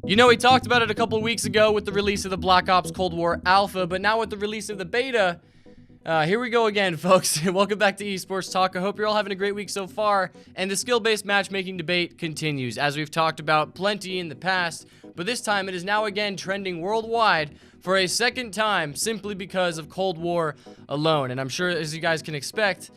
You know, we talked about it a couple weeks ago with the release of the Black Ops Cold War Alpha, but now with the release of the beta, here we go again, folks. Welcome back to Esports Talk. I hope you're all having a great week so far, and the skill-based matchmaking debate continues, as we've talked about plenty in the past, but this time it is now again trending worldwide for a second time, simply because of Cold War alone, and I'm sure, as you guys can expect,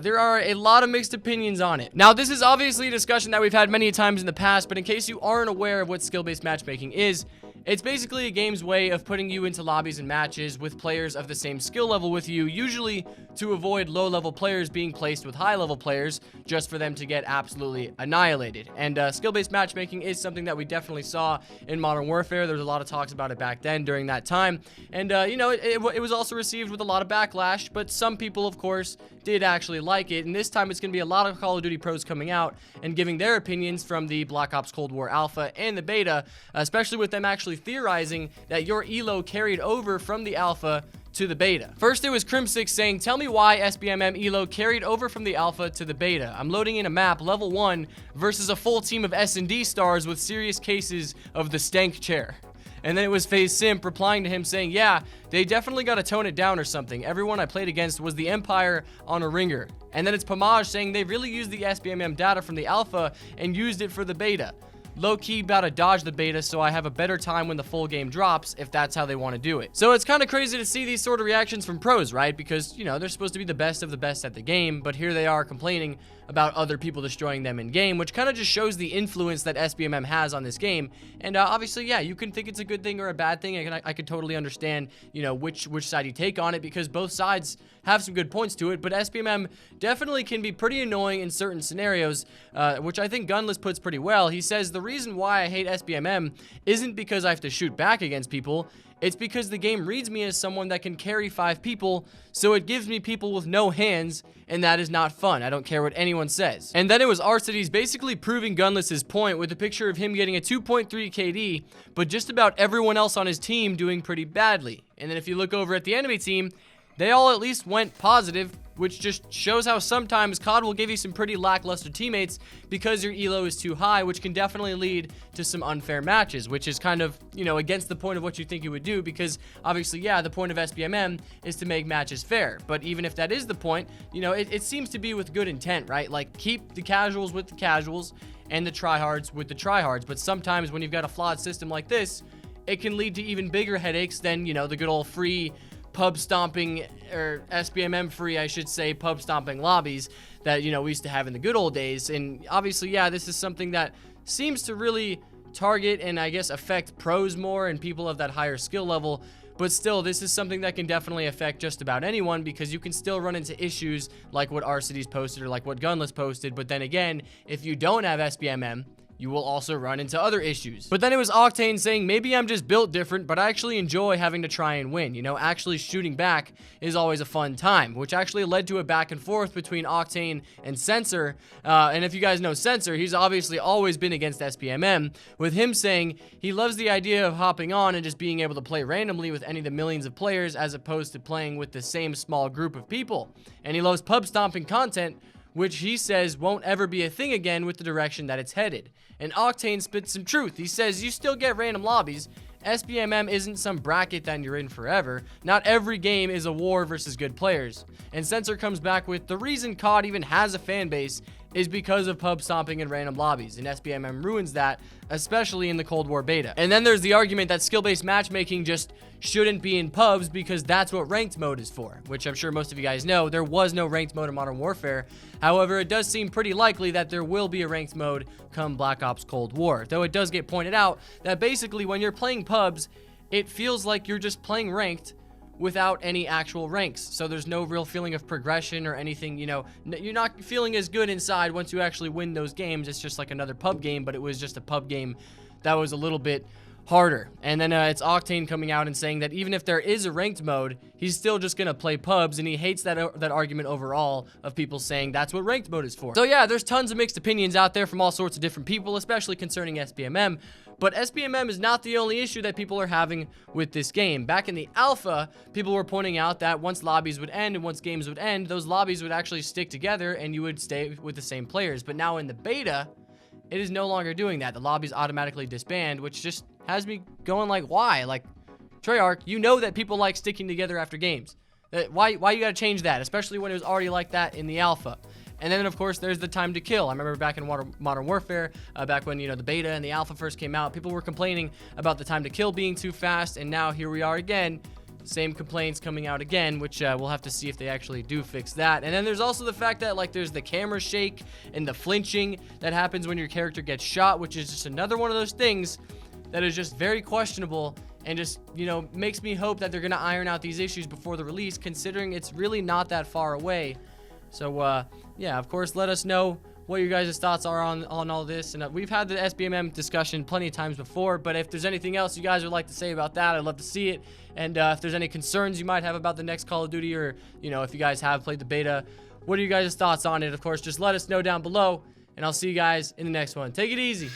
there are a lot of mixed opinions on it. Now, this is obviously a discussion that we've had many times in the past, but in case you aren't aware of what skill-based matchmaking is, it's basically a game's way of putting you into lobbies and matches with players of the same skill level with you, usually to avoid low-level players being placed with high-level players, just for them to get absolutely annihilated. And skill-based matchmaking is something that we definitely saw in Modern Warfare. There was a lot of talks about it back then during that time. And, you know, it was also received with a lot of backlash, but some people, of course, did actually like it. And this time it's going to be a lot of Call of Duty pros coming out and giving their opinions from the Black Ops Cold War Alpha and the beta, especially with them actually theorizing that your elo carried over from the alpha to the beta. First, it was Crimsix saying, "Tell me why SBMM elo carried over from the alpha to the beta. I'm loading in a map, level 1, versus a full team of S&D stars with serious cases of the stank chair." And then it was FaZe Simp replying to him saying, "Yeah, they definitely got to tone it down or something. Everyone I played against was the Empire on a ringer." And then it's Pomage saying they really used the SBMM data from the alpha and used it for the beta. Low-key about to dodge the beta, so I have a better time when the full game drops, if that's how they want to do it. So it's kind of crazy to see these sort of reactions from pros, right? Because, you know, they're supposed to be the best of the best at the game, but here they are complaining about other people destroying them in game, which kind of just shows the influence that SBMM has on this game. And obviously, yeah, you can think it's a good thing or a bad thing. I could totally understand, you know, which side you take on it, because both sides have some good points to it, but SBMM definitely can be pretty annoying in certain scenarios, which I think Gunless puts pretty well. He says, "The reason why I hate SBMM isn't because I have to shoot back against people. It's because the game reads me as someone that can carry 5 people, so it gives me people with no hands, and that is not fun. I don't care what anyone says." And then it was Arcides basically proving Gunless's point with a picture of him getting a 2.3 KD, but just about everyone else on his team doing pretty badly. And then if you look over at the enemy team, they all at least went positive, which just shows how sometimes COD will give you some pretty lackluster teammates because your elo is too high, which can definitely lead to some unfair matches, which is kind of, you know, against the point of what you think you would do, because obviously, yeah, the point of SBMM is to make matches fair. But even if that is the point, you know, it seems to be with good intent, right? Like, keep the casuals with the casuals and the tryhards with the tryhards. But sometimes when you've got a flawed system like this, it can lead to even bigger headaches than, you know, the good old free pub stomping, or SBMM free, I should say, pub stomping lobbies that, you know, we used to have in the good old days. And obviously, yeah, this is something that seems to really target and I guess affect pros more and people of that higher skill level. But still, this is something that can definitely affect just about anyone, because you can still run into issues like what Arcides posted or like what Gunless posted. But then again, if you don't have SBMM, you will also run into other issues. But then it was Octane saying, "Maybe I'm just built different, but I actually enjoy having to try and win. You know, actually shooting back is always a fun time," which actually led to a back and forth between Octane and Censor. And if you guys know Censor, he's obviously always been against SBMM, with him saying he loves the idea of hopping on and just being able to play randomly with any of the millions of players as opposed to playing with the same small group of people. And he loves pub stomping content, which he says won't ever be a thing again with the direction that it's headed. And Octane spits some truth. He says, "You still get random lobbies. SBMM isn't some bracket that you're in forever. Not every game is a war versus good players." And Censor comes back with, "The reason COD even has a fan base is because of pub stomping and random lobbies, and SBMM ruins that, especially in the Cold War beta." And then there's the argument that skill-based matchmaking just shouldn't be in pubs because that's what ranked mode is for, which I'm sure most of you guys know. There was no ranked mode in Modern Warfare. However, it does seem pretty likely that there will be a ranked mode come Black Ops Cold War, though it does get pointed out that basically when you're playing pubs, it feels like you're just playing ranked without any actual ranks. So there's no real feeling of progression or anything, you know, you're not feeling as good inside once you actually win those games. It's just like another pub game, but it was just a pub game that was a little bit harder. And then it's Octane coming out and saying that even if there is a ranked mode, he's still just gonna play pubs, and he hates that argument overall of people saying that's what ranked mode is for. So yeah, there's tons of mixed opinions out there from all sorts of different people, especially concerning SBMM. But SBMM is not the only issue that people are having with this game. Back in the alpha, people were pointing out that once lobbies would end and once games would end, those lobbies would actually stick together and you would stay with the same players. But now in the beta, it is no longer doing that. The lobbies automatically disband, which just has me going like, why? Like, Treyarch, you know that people like sticking together after games. Why you gotta change that, especially when it was already like that in the alpha? And then, of course, there's the time to kill. I remember back in Modern Warfare, back when, you know, the beta and the alpha first came out, people were complaining about the time to kill being too fast, and now here we are again. Same complaints coming out again, which we'll have to see if they actually do fix that. And then there's also the fact that, like, there's the camera shake and the flinching that happens when your character gets shot, which is just another one of those things that is just very questionable and just, you know, makes me hope that they're going to iron out these issues before the release, considering it's really not that far away. So, yeah, of course, let us know what your guys' thoughts are on all this. And we've had the SBMM discussion plenty of times before, but if there's anything else you guys would like to say about that, I'd love to see it. And if there's any concerns you might have about the next Call of Duty, or, you know, if you guys have played the beta, what are you guys' thoughts on it? Of course, just let us know down below, and I'll see you guys in the next one. Take it easy.